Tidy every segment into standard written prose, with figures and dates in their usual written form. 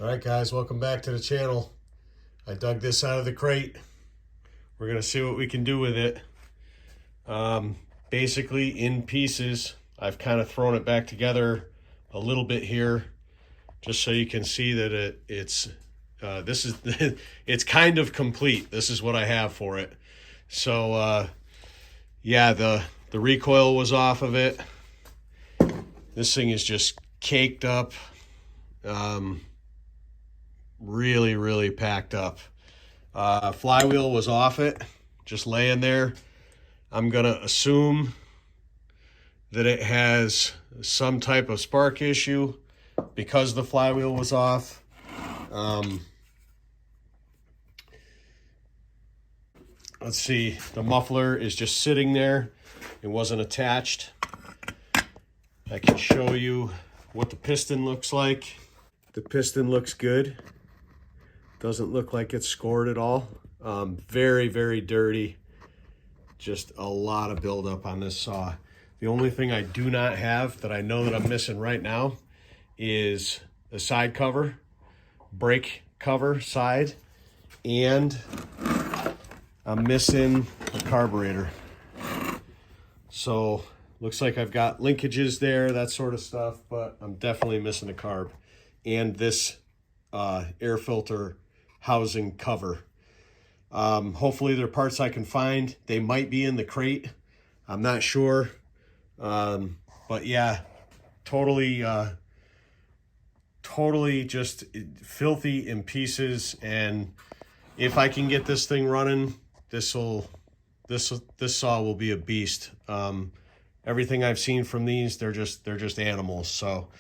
All right, guys, welcome back to the channel. I dug this out of the crate. We're gonna see what we can do with it. Basically in pieces. I've kind of thrown it back together a little bit here, just so you can see that it's it's kind of complete. This is what I have for it. So yeah, the recoil was off of it. This thing is just caked up. Really packed up. Flywheel was off it, just laying there. I'm gonna assume that it has some type of spark issue because the flywheel was off. Let's see, the muffler is just sitting there. It wasn't attached. I can show you what the piston looks like. The piston looks good. Doesn't look like it's scored at all. Very dirty. Just a lot of buildup on this saw. The only thing I do not have that I know that I'm missing right now is the side cover, brake cover side, and I'm missing a carburetor. So looks like I've got linkages there, that sort of stuff, but I'm definitely missing a carb. And this air filter housing cover. Hopefully they're parts I can find. They might be in the crate. I'm not sure. But yeah, totally just filthy in pieces. And if I can get this thing running, this saw will be a beast. Everything I've seen from these, they're just animals. So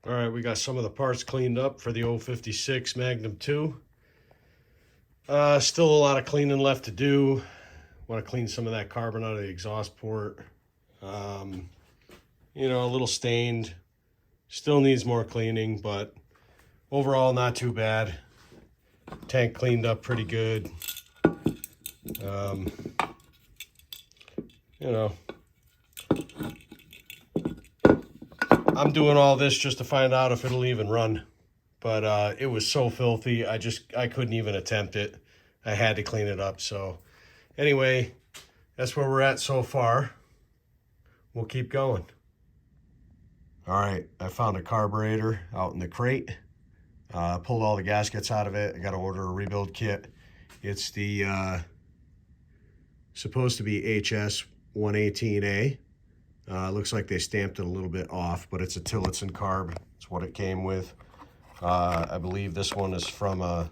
all right, we got some of the parts cleaned up for the 056 Magnum II. Still a lot of cleaning left to do. Want to clean some of that carbon out of the exhaust port. You know, a little stained. Still needs more cleaning, but overall not too bad. Tank cleaned up pretty good. You know, I'm doing all this just to find out if it'll even run. But it was so filthy, I couldn't even attempt it. I had to clean it up. So anyway, that's where we're at so far. We'll keep going. All right, I found a carburetor out in the crate. Pulled all the gaskets out of it. I got to order a rebuild kit. It's the supposed to be HS 118A. Looks like they stamped it a little bit off, but it's a Tillotson carb. It's what it came with. I believe this one is from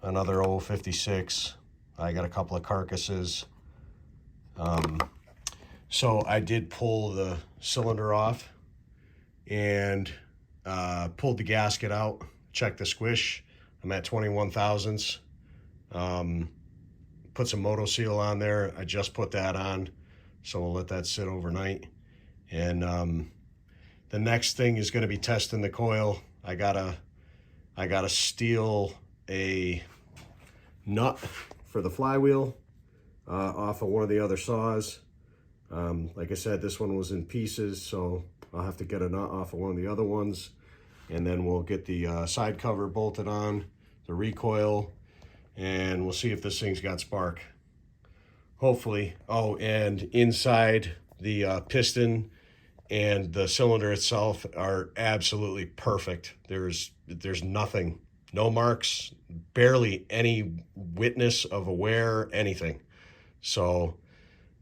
another 056. I got a couple of carcasses. So I did pull the cylinder off and pulled the gasket out, checked the squish. I'm at 21 thousandths. Put some Moto Seal on there. I just put that on, so we'll let that sit overnight. And the next thing is going to be testing the coil. I gotta steal a nut for the flywheel off of one of the other saws. Like I said, this one was in pieces, so I'll have to get a nut off of one of the other ones, and then we'll get the side cover bolted on, the recoil, and we'll see if this thing's got spark. Hopefully. Oh, and inside The piston and the cylinder itself are absolutely perfect. There's nothing, no marks, barely any witness of a wear, anything. So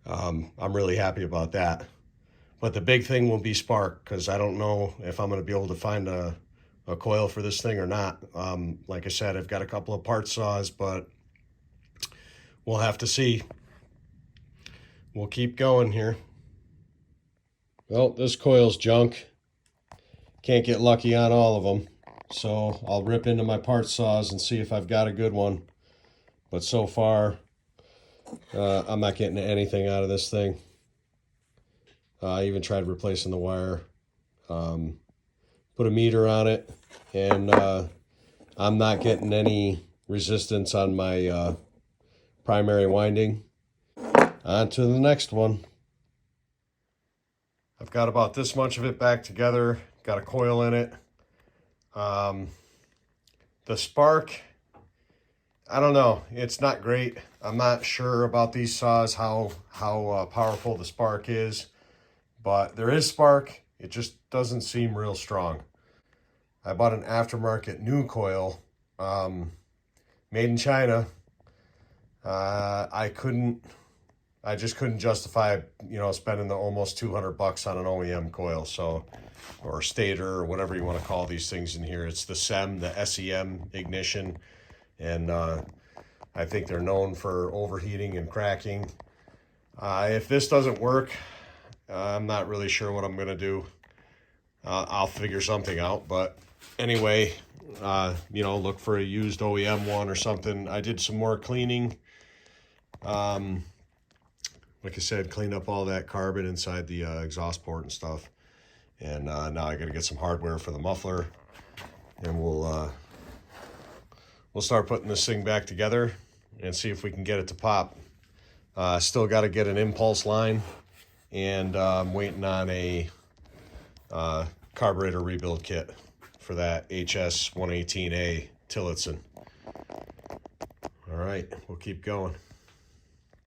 I'm really happy about that. But the big thing will be spark, because I don't know if I'm going to be able to find a coil for this thing or not. Like I said, I've got a couple of part saws, but we'll have to see. We'll keep going here. Well, this coil's junk. Can't get lucky on all of them. So I'll rip into my part saws and see if I've got a good one. But so far, I'm not getting anything out of this thing. I even tried replacing the wire. Put a meter on it, and I'm not getting any resistance on my primary winding. On to the next one. I've got about this much of it back together. Got a coil in it. The spark, I don't know. It's not great. I'm not sure about these saws, how powerful the spark is. But there is spark. It just doesn't seem real strong. I bought an aftermarket new coil, made in China. I just couldn't justify, spending the almost $200 on an OEM coil, or stator, or whatever you want to call these things in here. It's the SEM, the SEM ignition, and I think they're known for overheating and cracking. If this doesn't work, I'm not really sure what I'm going to do. I'll figure something out, but anyway, look for a used OEM one or something. I did some more cleaning. Like I said, cleaned up all that carbon inside the exhaust port and stuff. And now I got to get some hardware for the muffler, and we'll start putting this thing back together and see if we can get it to pop. Still got to get an impulse line, and I'm waiting on a carburetor rebuild kit for that HS 118A Tillotson. All right, we'll keep going.